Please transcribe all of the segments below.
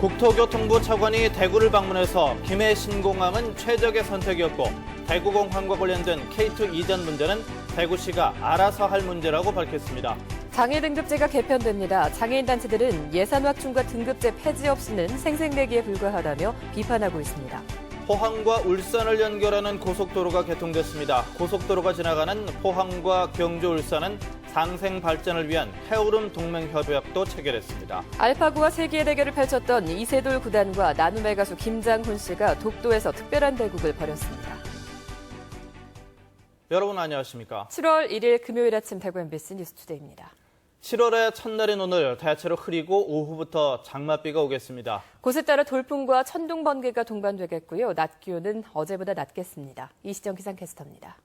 국토교통부 차관이 대구를 방문해서 김해 신공항은 최적의 선택이었고 대구공항과 관련된 K2 이전 문제는 대구시가 알아서 할 문제라고 밝혔습니다. 장애 등급제가 개편됩니다. 장애인 단체들은 예산 확충과 등급제 폐지 없이는 생색내기에 불과하다며 비판하고 있습니다. 포항과 울산을 연결하는 고속도로가 개통됐습니다. 고속도로가 지나가는 포항과 경주, 울산은 상생 발전을 위한 해오름 동맹협약도 체결했습니다. 알파고와 세기의 대결을 펼쳤던 이세돌 구단과 나눔의 가수 김장훈 씨가 독도에서 특별한 대국을 벌였습니다. 여러분 안녕하십니까? 7월 1일 금요일 아침 대구 MBC 뉴스투데이입니다. 7월의 첫날인 오늘 대체로 흐리고 오후부터 장맛비가 오겠습니다. 곳에 따라 돌풍과 천둥 번개가 동반되겠고요. 낮 기온은 어제보다 낮겠습니다. 이시정 기상캐스터입니다.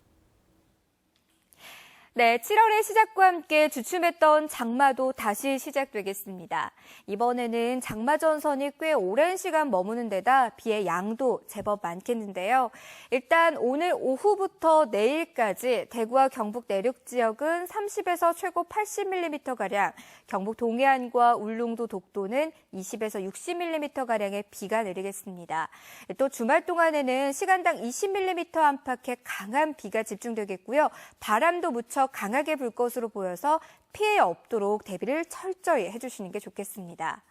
네, 7월의 시작과 함께 주춤했던 장마도 다시 시작되겠습니다. 이번에는 장마 전선이 꽤 오랜 시간 머무는 데다 비의 양도 제법 많겠는데요. 일단 오늘 오후부터 내일까지 대구와 경북 내륙 지역은 30에서 최고 80mm가량, 경북 동해안과 울릉도, 독도는 20에서 60mm가량의 비가 내리겠습니다. 또 주말 동안에는 시간당 20mm 안팎의 강한 비가 집중되겠고요. 바람도 무척 강하게 불 것으로 보여서 피해 없도록 대비를 철저히 해주시는 게 좋겠습니다.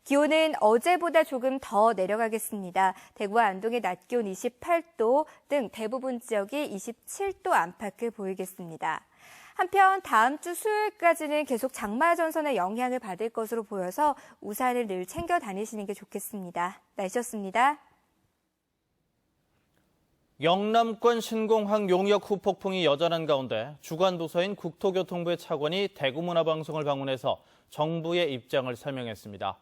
기온은 어제보다 조금 더 내려가겠습니다. 대구와 안동의 낮 기온 28도 등 대부분 지역이 27도 안팎을 보이겠습니다. 한편 다음 주 수요일까지는 계속 장마 전선의 영향을 받을 것으로 보여서 우산을 늘 챙겨 다니시는 게 좋겠습니다. 날씨였습니다. 영남권 신공항 용역 후 폭풍이 여전한 가운데 주간 부서인 국토교통부의 차관이 대구문화방송을 방문해서 정부의 입장을 설명했습니다.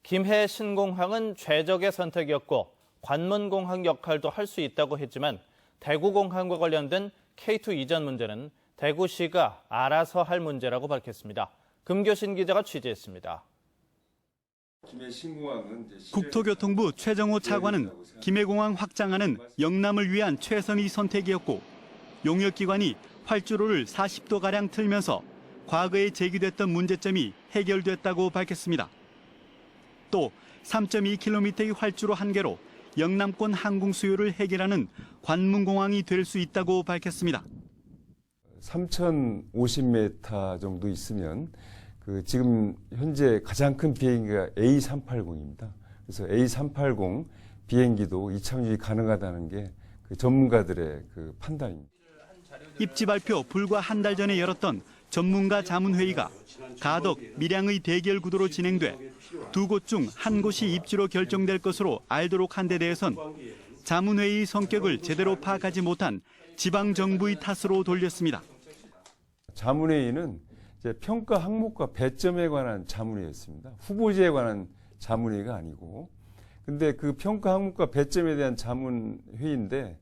김해 신공항은 최적의 선택이었고 관문공항 역할도 할 수 있다고 했지만 대구공항과 관련된 K2 이전 문제는 대구시가 알아서 할 문제라고 밝혔습니다. 금교신 기자가 취재했습니다. 국토교통부 최정호 차관은 김해공항 확장안은 영남을 위한 최선의 선택이었고 용역기관이 활주로를 40도가량 틀면서 과거에 제기됐던 문제점이 해결됐다고 밝혔습니다. 또 3.2km의 활주로 한 개로 영남권 항공 수요를 해결하는 관문공항이 될 수 있다고 밝혔습니다. 3,050m 정도 있으면 지금 현재 가장 큰 비행기가 A380입니다. 그래서 A380 비행기도 이착륙이 가능하다는 게 전문가들의 판단입니다. 입지 발표 불과 한 달 전에 열었던 전문가 자문회의가 가덕, 밀양의 대결 구도로 진행돼 두 곳 중 한 곳이 입지로 결정될 것으로 알도록 한 데 대해선 자문회의 성격을 제대로 파악하지 못한 지방정부의 탓으로 돌렸습니다. 자문회의는 평가 항목과 배점에 관한 자문회의였습니다. 후보지에 관한 자문회의가 아니고. 근데 그 평가 항목과 배점에 대한 자문회의인데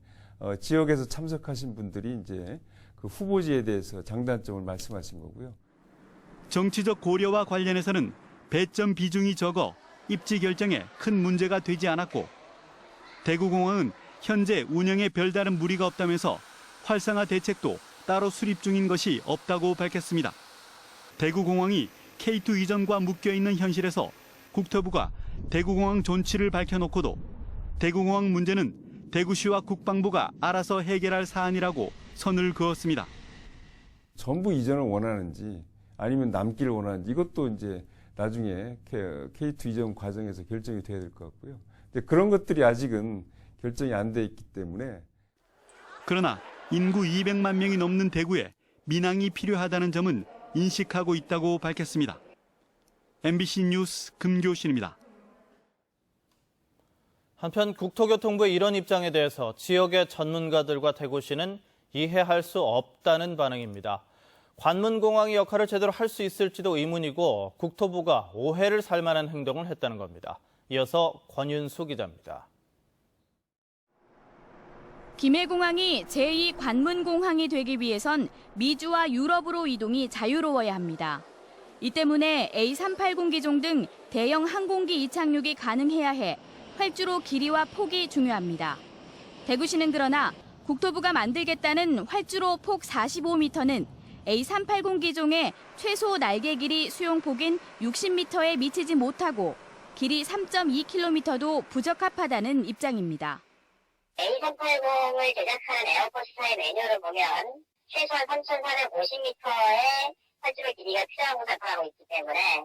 지역에서 참석하신 분들이 이제 그 후보지에 대해서 장단점을 말씀하신 거고요. 정치적 고려와 관련해서는 배점 비중이 적어 입지 결정에 큰 문제가 되지 않았고 대구공항은 현재 운영에 별다른 무리가 없다면서 활성화 대책도 따로 수립 중인 것이 없다고 밝혔습니다. 대구공항이 K2 이전과 묶여있는 현실에서 국토부가 대구공항 존치를 밝혀놓고도 대구공항 문제는 대구시와 국방부가 알아서 해결할 사안이라고 선을 그었습니다. 전부 이전을 원하는지 아니면 남기를 원하는지 이것도 이제 나중에 K2 이전 과정에서 결정이 돼야 될 것 같고요. 근데 그런 것들이 아직은 결정이 안 돼 있기 때문에. 그러나 인구 200만 명이 넘는 대구에 민항이 필요하다는 점은 인식하고 있다고 밝혔습니다. MBC 뉴스 금교신입니다. 한편 국토교통부의 이런 입장에 대해서 지역의 전문가들과 대구시는 이해할 수 없다는 반응입니다. 관문공항의 역할을 제대로 할 수 있을지도 의문이고 국토부가 오해를 살 만한 행동을 했다는 겁니다. 이어서 권윤수 기자입니다. 김해공항이 제2관문공항이 되기 위해선 미주와 유럽으로 이동이 자유로워야 합니다. 이 때문에 A380 기종 등 대형 항공기 이착륙이 가능해야 해 활주로 길이와 폭이 중요합니다. 대구시는 그러나 국토부가 만들겠다는 활주로 폭 45m는 A380 기종의 최소 날개 길이 수용폭인 60m에 미치지 못하고 길이 3.2km도 부적합하다는 입장입니다. A380을 제작하는 에어포스사의 매뉴얼을 보면 최소한 3,450m의 활주로 길이가 필요한 곳을 나타나고 있기 때문에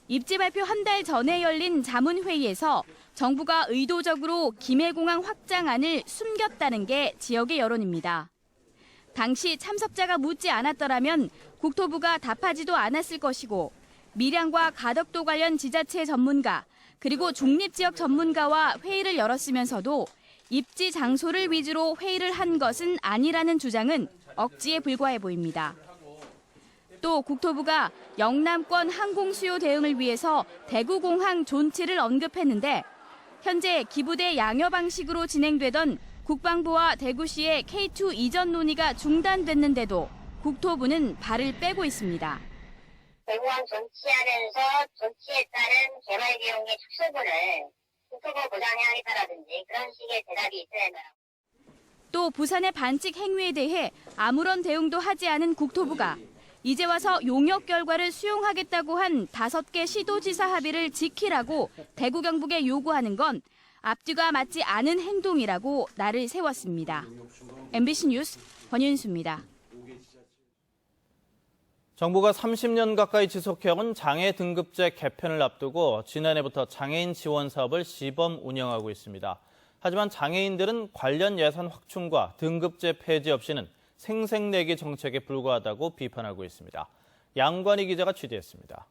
입지 발표 한 달 전에 열린 자문회의에서 정부가 의도적으로 김해공항 확장안을 숨겼다는 게 지역의 여론입니다. 당시 참석자가 묻지 않았더라면 국토부가 답하지도 않았을 것이고 밀양과 가덕도 관련 지자체 전문가 그리고 중립지역 전문가와 회의를 열었으면서도 입지 장소를 위주로 회의를 한 것은 아니라는 주장은 억지에 불과해 보입니다. 또 국토부가 영남권 항공 수요 대응을 위해서 대구공항 존치를 언급했는데 현재 기부대 양여 방식으로 진행되던 국방부와 대구시의 K2 이전 논의가 중단됐는데도 국토부는 발을 빼고 있습니다. 대구항 존치하면서 존치에 따른 개발 비용의 축소분을 국토부 보장해야 하겠다라든지 그런 식의 대답이 있어야 된다. 또 부산의 반칙 행위에 대해 아무런 대응도 하지 않은 국토부가 이제 와서 용역 결과를 수용하겠다고 한 5개 시도지사 합의를 지키라고 대구 경북에 요구하는 건 앞뒤가 맞지 않은 행동이라고 날을 세웠습니다. MBC 뉴스 권윤수입니다. 정부가 30년 가까이 지속해온 장애 등급제 개편을 앞두고 지난해부터 장애인 지원 사업을 시범 운영하고 있습니다. 하지만 장애인들은 관련 예산 확충과 등급제 폐지 없이는 생색내기 정책에 불과하다고 비판하고 있습니다. 양관희 기자가 취재했습니다.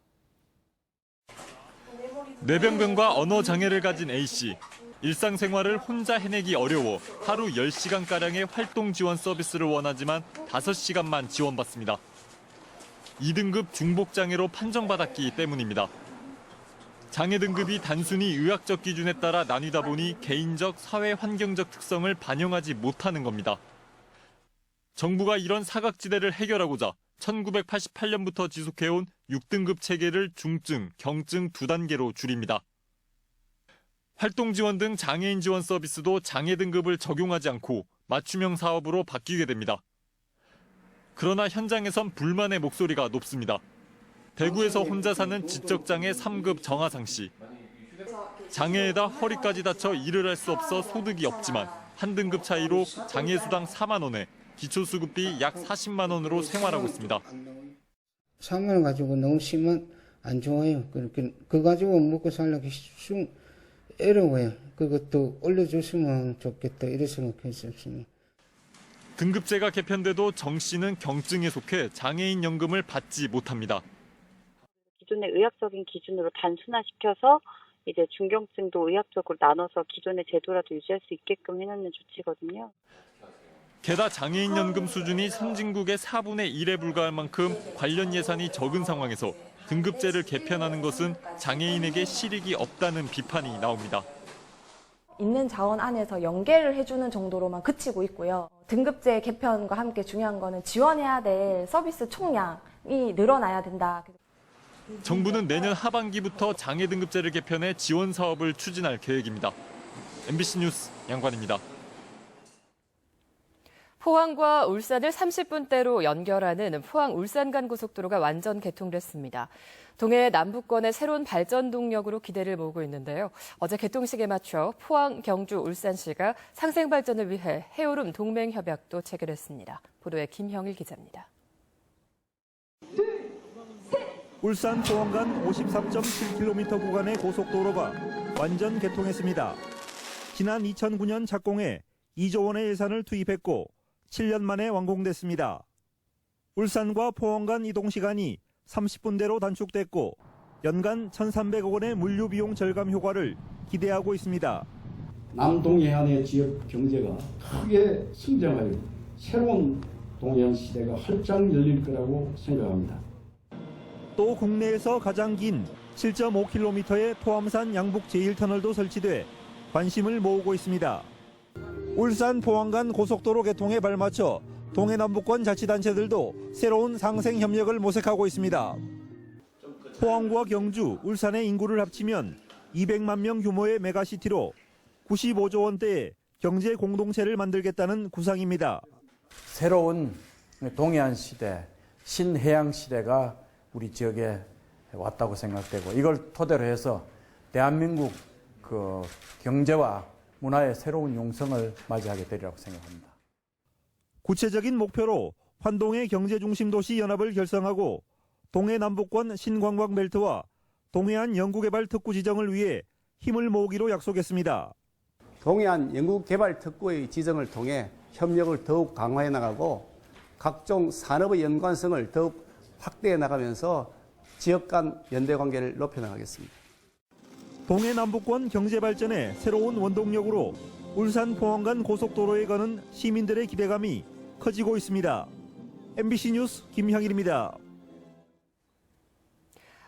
뇌병변과 언어 장애를 가진 A씨. 일상생활을 혼자 해내기 어려워 하루 10시간가량의 활동 지원 서비스를 원하지만 5시간만 지원받습니다. 2등급 중복장애로 판정받았기 때문입니다. 장애 등급이 단순히 의학적 기준에 따라 나뉘다 보니 개인적, 사회 환경적 특성을 반영하지 못하는 겁니다. 정부가 이런 사각지대를 해결하고자 1988년부터 지속해온 6등급 체계를 중증, 경증 2단계로 줄입니다. 활동 지원 등 장애인 지원 서비스도 장애 등급을 적용하지 않고 맞춤형 사업으로 바뀌게 됩니다. 그러나 현장에선 불만의 목소리가 높습니다. 대구에서 혼자 사는 지적장애 3급 정하상 씨. 장애에다 허리까지 다쳐 일을 할 수 없어 소득이 없지만 한 등급 차이로 장애수당 4만 원에 기초수급비 약 40만 원으로 생활하고 있습니다. 4만 원 가지고 너무 심한 안 좋아요. 그거 가지고 먹고 살려고 좀 어려워요. 그것도 올려줬으면 좋겠다 이런 생각했었습니다. 등급제가 개편돼도 정 씨는 경증에 속해 장애인 연금을 받지 못합니다. 기존의 의학적인 기준으로 단순화시켜서 이제 중경증도 의학적으로 나눠서 기존의 제도라도 유지할 수 있게끔 해놓는 조치거든요. 게다가 장애인 연금 수준이 선진국의 4분의 1에 불과할 만큼 관련 예산이 적은 상황에서 등급제를 개편하는 것은 장애인에게 실익이 없다는 비판이 나옵니다. 있는 자원 안에서 연계를 해주는 정도로만 그치고 있고요. 등급제 개편과 함께 중요한 거는 지원해야 될 서비스 총량이 늘어나야 된다. 정부는 내년 하반기부터 장애 등급제를 개편해 지원 사업을 추진할 계획입니다. MBC 뉴스 양관입니다. 포항과 울산을 30분대로 연결하는 포항-울산 간 고속도로가 완전 개통됐습니다. 동해 남부권의 새로운 발전 동력으로 기대를 모으고 있는데요. 어제 개통식에 맞춰 포항, 경주, 울산시가 상생 발전을 위해 해오름 동맹 협약도 체결했습니다. 보도에 김형일 기자입니다. 울산 포항 간 53.7km 구간의 고속도로가 완전 개통했습니다. 지난 2009년 착공해 2조 원의 예산을 투입했고 7년 만에 완공됐습니다. 울산과 포항 간 이동 시간이 30분대로 단축됐고 연간 1,300억 원의 물류 비용 절감 효과를 기대하고 있습니다. 남동해안의 지역 경제가 크게 성장하여 새로운 동해안 시대가 활짝 열릴 거라고 생각합니다. 또 국내에서 가장 긴 7.5km의 포암산 양북 제1터널도 설치돼 관심을 모으고 있습니다. 울산 포항 간 고속도로 개통에 발맞춰 동해 남부권 자치단체들도 새로운 상생 협력을 모색하고 있습니다. 포항과 경주, 울산의 인구를 합치면 200만 명 규모의 메가시티로 95조 원대의 경제 공동체를 만들겠다는 구상입니다. 새로운 동해안 시대, 신해양 시대가 우리 지역에 왔다고 생각되고 이걸 토대로 해서 대한민국 그 경제와 문화의 새로운 용성을 맞이하게 되리라고 생각합니다. 구체적인 목표로 환동의 경제중심도시 연합을 결성하고 동해 남북권 신관광벨트와 동해안 연구개발 특구 지정을 위해 힘을 모으기로 약속했습니다. 동해안 연구개발 특구의 지정을 통해 협력을 더욱 강화해 나가고 각종 산업의 연관성을 더욱 확대해 나가면서 지역 간 연대 관계를 높여 나가겠습니다. 동해 남북권 경제발전의 새로운 원동력으로 울산 포항 간 고속도로에 거는 시민들의 기대감이 커지고 있습니다. MBC 뉴스 김향일입니다.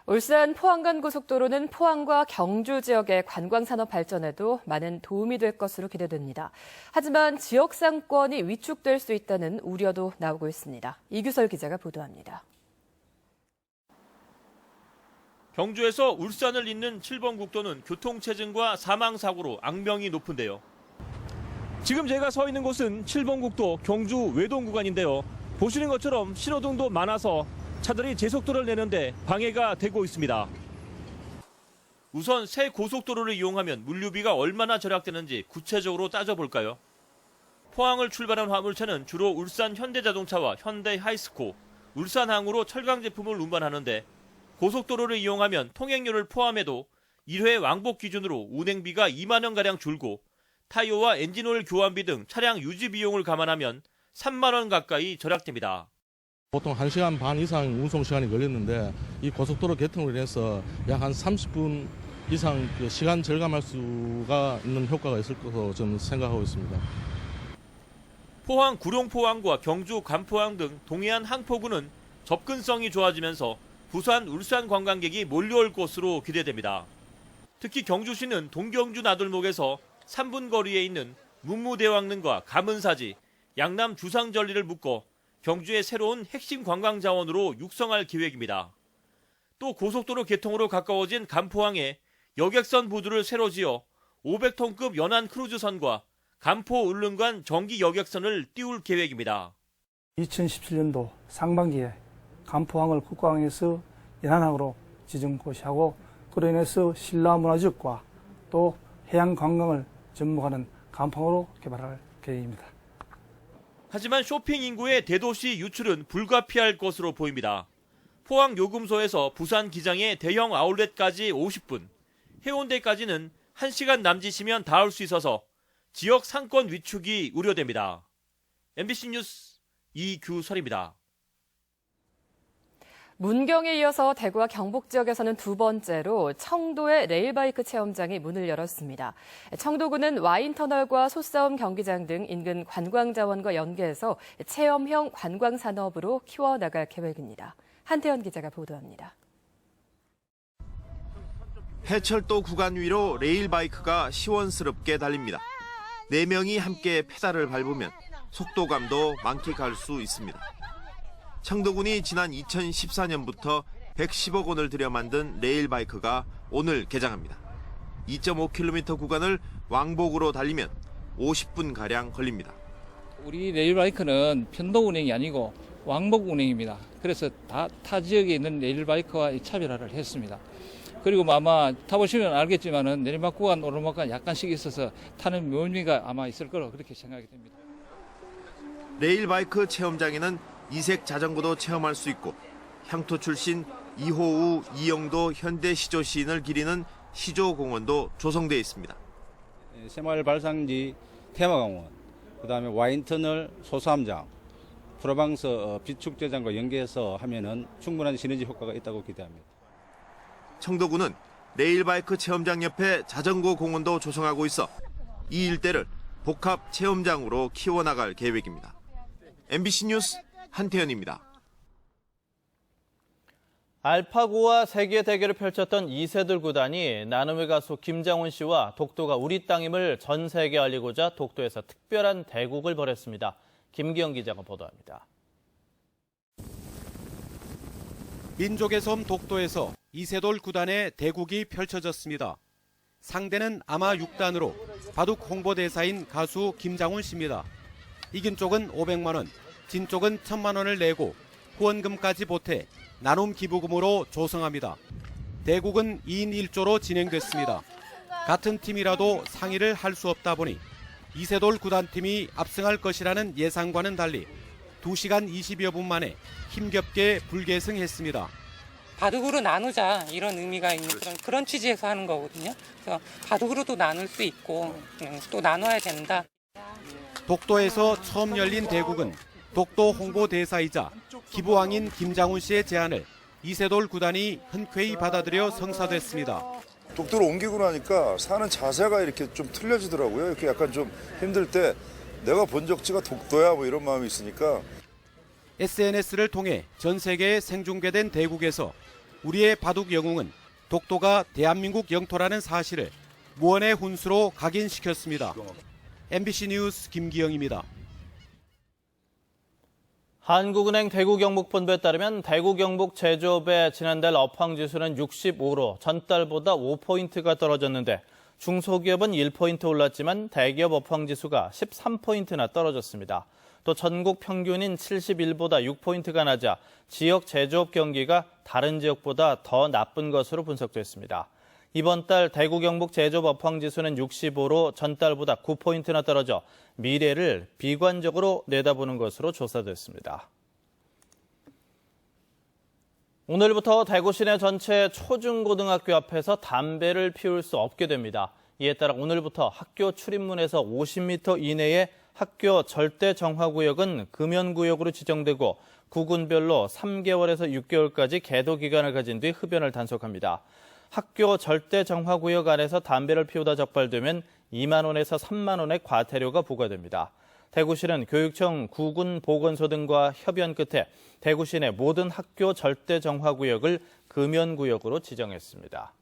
울산 포항 간 고속도로는 포항과 경주 지역의 관광산업 발전에도 많은 도움이 될 것으로 기대됩니다. 하지만 지역 상권이 위축될 수 있다는 우려도 나오고 있습니다. 이규설 기자가 보도합니다. 경주에서 울산을 잇는 7번 국도는 교통체증과 사망사고로 악명이 높은데요. 지금 제가 서 있는 곳은 7번 국도 경주 외동 구간인데요. 보시는 것처럼 신호등도 많아서 차들이 제속도를 내는데 방해가 되고 있습니다. 우선 새 고속도로를 이용하면 물류비가 얼마나 절약되는지 구체적으로 따져볼까요? 포항을 출발한 화물차는 주로 울산 현대자동차와 현대하이스코, 울산항으로 철강 제품을 운반하는데 고속도로를 이용하면 통행료를 포함해도 1회 왕복 기준으로 운행비가 2만 원가량 줄고 타이어와 엔진오일 교환비 등 차량 유지 비용을 감안하면 3만 원 가까이 절약됩니다. 보통 1시간 반 이상 운송 시간이 걸렸는데 이 고속도로 개통으로 인해서 약 한 30분 이상 시간 절감할 수가 있는 효과가 있을 것으로 저는 생각하고 있습니다. 포항 구룡포항과 경주 간포항 등 동해안 항포구는 접근성이 좋아지면서 부산, 울산 관광객이 몰려올 것으로 기대됩니다. 특히 경주시는 동경주 나들목에서 3분 거리에 있는 문무대왕릉과 가문사지, 양남 주상절리를 묶어 경주의 새로운 핵심 관광 자원으로 육성할 계획입니다. 또 고속도로 개통으로 가까워진 간포항에 여객선 부두를 새로 지어 500톤급 연안 크루즈선과 간포 울릉간 정기 여객선을 띄울 계획입니다. 2017년도 상반기에 간포항을 국가항에서 연안항으로 지정 고시하고 그로 인해서 신라문화지역과 또 해양 관광을 접목하는 간포항으로 개발할 계획입니다. 하지만 쇼핑 인구의 대도시 유출은 불가피할 것으로 보입니다. 포항 요금소에서 부산 기장의 대형 아울렛까지 50분, 해운대까지는 1시간 남짓이면 닿을 수 있어서 지역 상권 위축이 우려됩니다. MBC 뉴스 이규설입니다. 문경에 이어서 대구와 경북 지역에서는 두 번째로 청도의 레일바이크 체험장이 문을 열었습니다. 청도구는 와인터널과 소싸움 경기장 등 인근 관광자원과 연계해서 체험형 관광산업으로 키워나갈 계획입니다. 한태현 기자가 보도합니다. 해철도 구간 위로 레일바이크가 시원스럽게 달립니다. 4명이 함께 페달을 밟으면 속도감도 만끽할 수 있습니다. 청도군이 지난 2014년부터 110억 원을 들여 만든 레일바이크가 오늘 개장합니다. 2.5km 구간을 왕복으로 달리면 50분가량 걸립니다. 우리 레일바이크는 편도 운행이 아니고 왕복 운행입니다. 그래서 타 지역에 있는 레일바이크와 차별화를 했습니다. 그리고 아마 타보시면 알겠지만은 내리막 구간, 오르막 구간 약간씩 있어서 타는 묘미가 아마 있을 거라고 그렇게 생각이 됩니다. 레일바이크 체험장에는 이색 자전거도 체험할 수 있고 향토 출신 이호우, 이영도 현대 시조 시인을 기리는 시조공원도 조성되어 있습니다. 새마을 발상지 테마공원, 그다음에 와인터널 소싸움장, 프로방스 비축제장과 연계해서 하면은 충분한 시너지 효과가 있다고 기대합니다. 청도군은 레일바이크 체험장 옆에 자전거 공원도 조성하고 있어 이 일대를 복합 체험장으로 키워나갈 계획입니다. MBC 뉴스 한태현입니다. 알파고와 세계 대결을 펼쳤던 이세돌 구단이 나눔의 가수 김장훈 씨와 독도가 우리 땅임을 전 세계에 알리고자 독도에서 특별한 대국을 벌였습니다. 김기영 기자가 보도합니다. 민족의 섬 독도에서 이세돌 구단의 대국이 펼쳐졌습니다. 상대는 아마 6단으로 바둑 홍보대사인 가수 김장훈 씨입니다. 이긴 쪽은 500만 원, 진 쪽은 1000만 원을 내고 후원금까지 보태 나눔 기부금으로 조성합니다. 대국은 2인 1조로 진행됐습니다. 같은 팀이라도 상의를 할 수 없다 보니 이세돌 구단팀이 압승할 것이라는 예상과는 달리 2시간 20여 분 만에 힘겹게 불계승했습니다. 바둑으로 나누자 이런 의미가 있는 그런 취지에서 하는 거거든요. 그래서 바둑으로도 나눌 수 있고 또 나눠야 된다. 독도에서 처음 열린 대국은 독도 홍보대사이자 기부왕인 김장훈 씨의 제안을 이세돌 구단이 흔쾌히 받아들여 성사됐습니다. 독도로 옮기고 나니까 사는 자세가 이렇게 좀 틀려지더라고요. 이렇게 약간 좀 힘들 때 내가 본 적지가 독도야 뭐 이런 마음이 있으니까. SNS를 통해 전 세계에 생중계된 대국에서 우리의 바둑 영웅은 독도가 대한민국 영토라는 사실을 무언의 훈수로 각인시켰습니다. MBC 뉴스 김기영입니다. 한국은행 대구경북본부에 따르면 대구경북 제조업의 지난달 업황지수는 65로 전달보다 5포인트가 떨어졌는데 중소기업은 1포인트 올랐지만 대기업 업황지수가 13포인트나 떨어졌습니다. 또 전국 평균인 71보다 6포인트가 낮아 지역 제조업 경기가 다른 지역보다 더 나쁜 것으로 분석됐습니다. 이번 달 대구 경북 제조업 업황지수는 65로 전달보다 9포인트나 떨어져 미래를 비관적으로 내다보는 것으로 조사됐습니다. 오늘부터 대구 시내 전체 초중고등학교 앞에서 담배를 피울 수 없게 됩니다. 이에 따라 오늘부터 학교 출입문에서 50m 이내의 학교 절대 정화구역은 금연구역으로 지정되고 구군별로 3개월에서 6개월까지 계도 기간을 가진 뒤 흡연을 단속합니다. 학교 절대 정화구역 안에서 담배를 피우다 적발되면 2만 원에서 3만 원의 과태료가 부과됩니다. 대구시는 교육청, 구군보건소 등과 협의한 끝에 대구시 내 모든 학교 절대 정화구역을 금연구역으로 지정했습니다.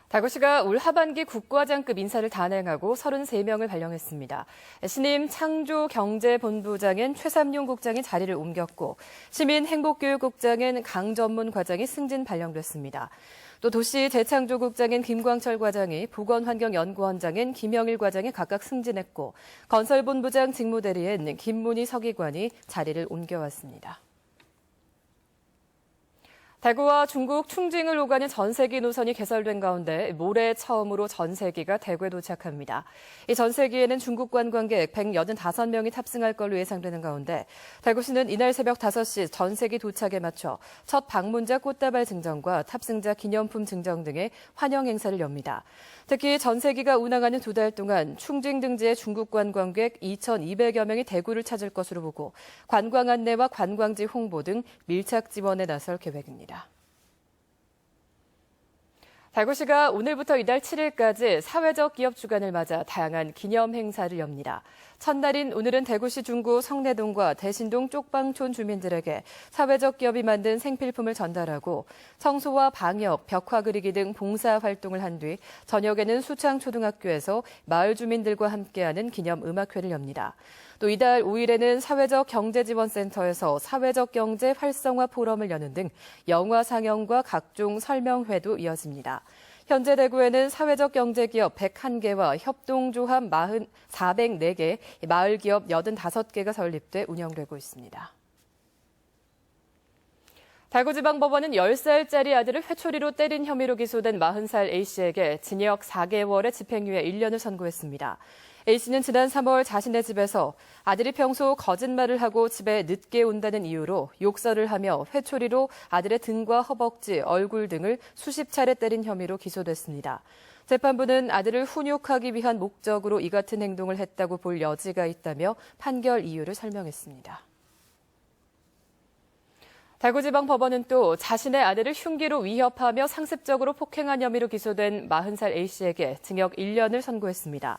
대구시가 올 하반기 국과장급 인사를 단행하고 33명을 발령했습니다. 신임 창조경제본부장인 최삼용 국장이 자리를 옮겼고 시민행복교육국장인 강전문 과장이 승진 발령됐습니다. 또 도시 재창조국장인 김광철 과장이 보건환경연구원장인 김영일 과장이 각각 승진했고 건설본부장 직무대리인 김문희 서기관이 자리를 옮겨왔습니다. 대구와 중국 충칭을 오가는 전세기 노선이 개설된 가운데 모레 처음으로 전세기가 대구에 도착합니다. 이 전세기에는 중국 관광객 185명이 탑승할 걸로 예상되는 가운데 대구시는 이날 새벽 5시 전세기 도착에 맞춰 첫 방문자 꽃다발 증정과 탑승자 기념품 증정 등의 환영 행사를 엽니다. 특히 전세기가 운항하는 2달 동안 충칭 등지의 중국 관광객 2,200여 명이 대구를 찾을 것으로 보고 관광 안내와 관광지 홍보 등 밀착 지원에 나설 계획입니다. 대구시가 오늘부터 이달 7일까지 사회적 기업 주간을 맞아 다양한 기념 행사를 엽니다. 첫날인 오늘은 대구시 중구 성내동과 대신동 쪽방촌 주민들에게 사회적 기업이 만든 생필품을 전달하고 청소와 방역, 벽화 그리기 등 봉사 활동을 한 뒤 저녁에는 수창초등학교에서 마을 주민들과 함께하는 기념 음악회를 엽니다. 또 이달 5일에는 사회적 경제지원센터에서 사회적 경제 활성화 포럼을 여는 등 영화 상영과 각종 설명회도 이어집니다. 현재 대구에는 사회적 경제기업 101개와 협동조합 404개, 마을기업 85개가 설립돼 운영되고 있습니다. 대구지방법원은 10살짜리 아들을 회초리로 때린 혐의로 기소된 40살 A씨에게 징역 4개월의 집행유예 1년을 선고했습니다. A씨는 지난 3월 자신의 집에서 아들이 평소 거짓말을 하고 집에 늦게 온다는 이유로 욕설을 하며 회초리로 아들의 등과 허벅지, 얼굴 등을 수십 차례 때린 혐의로 기소됐습니다. 재판부는 아들을 훈육하기 위한 목적으로 이 같은 행동을 했다고 볼 여지가 있다며 판결 이유를 설명했습니다. 대구지방법원은 또 자신의 아들을 흉기로 위협하며 상습적으로 폭행한 혐의로 기소된 40살 A씨에게 징역 1년을 선고했습니다.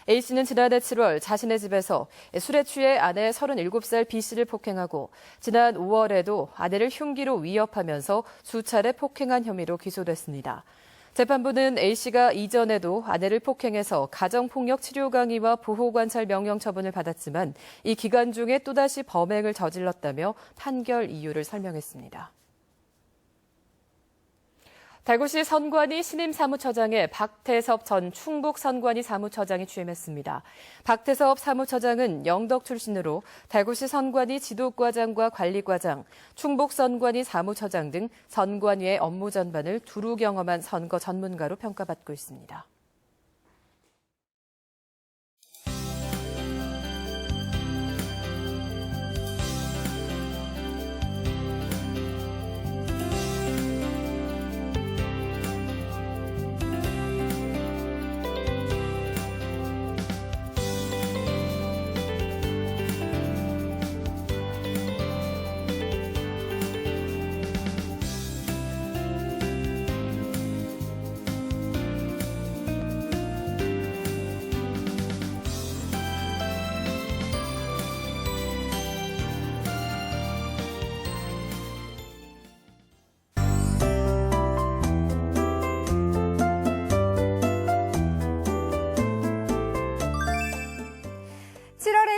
A씨는 지난해 7월 자신의 집에서 술에 취해 아내 37살 B씨를 폭행하고 지난 5월에도 아내를 흉기로 위협하면서 수차례 폭행한 혐의로 기소됐습니다. 재판부는 A씨가 이전에도 아내를 폭행해서 가정폭력 치료 강의와 보호관찰 명령 처분을 받았지만 이 기간 중에 또다시 범행을 저질렀다며 판결 이유를 설명했습니다. 대구시 선관위 신임 사무처장에 박태섭 전 충북 선관위 사무처장이 취임했습니다. 박태섭 사무처장은 영덕 출신으로 대구시 선관위 지도과장과 관리과장, 충북 선관위 사무처장 등 선관위의 업무 전반을 두루 경험한 선거 전문가로 평가받고 있습니다.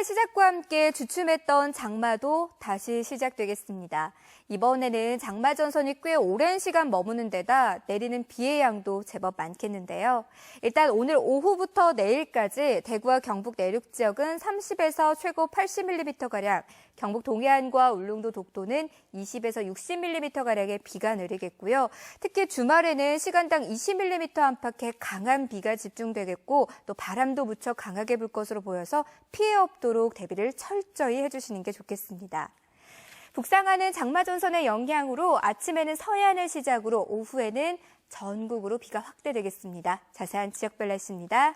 시작과 함께 주춤했던 장마도 다시 시작되겠습니다. 이번에는 장마 전선이 꽤 오랜 시간 머무는 데다 내리는 비의 양도 제법 많겠는데요. 일단 오늘 오후부터 내일까지 대구와 경북 내륙 지역은 30에서 최고 80mm가량, 경북 동해안과 울릉도 독도는 20에서 60mm가량의 비가 내리겠고요. 특히 주말에는 시간당 20mm 안팎의 강한 비가 집중되겠고 또 바람도 무척 강하게 불 것으로 보여서 피해 없도록 대비를 철저히 해주시는 게 좋겠습니다. 북상하는 장마전선의 영향으로 아침에는 서해안을 시작으로 오후에는 전국으로 비가 확대되겠습니다. 자세한 지역별 날씨입니다.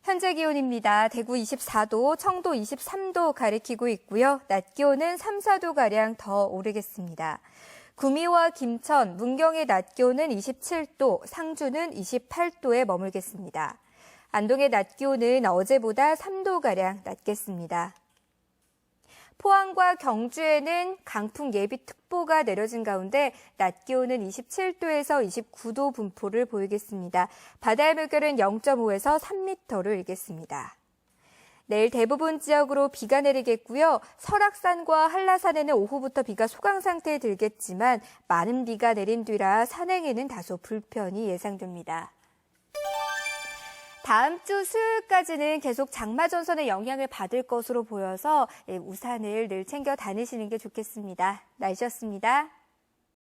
현재 기온입니다. 대구 24도, 청도 23도 가리키고 있고요. 낮 기온은 3, 4도가량 더 오르겠습니다. 구미와 김천, 문경의 낮 기온은 27도, 상주는 28도에 머물겠습니다. 안동의 낮 기온은 어제보다 3도가량 낮겠습니다. 포항과 경주에는 강풍 예비특보가 내려진 가운데 낮 기온은 27도에서 29도 분포를 보이겠습니다. 바다의 물결은 0.5에서 3m를 일겠습니다. 내일 대부분 지역으로 비가 내리겠고요. 설악산과 한라산에는 오후부터 비가 소강 상태에 들겠지만 많은 비가 내린 뒤라 산행에는 다소 불편이 예상됩니다. 다음 주 수요일까지는 계속 장마전선의 영향을 받을 것으로 보여서 우산을 늘 챙겨 다니시는 게 좋겠습니다. 날씨였습니다.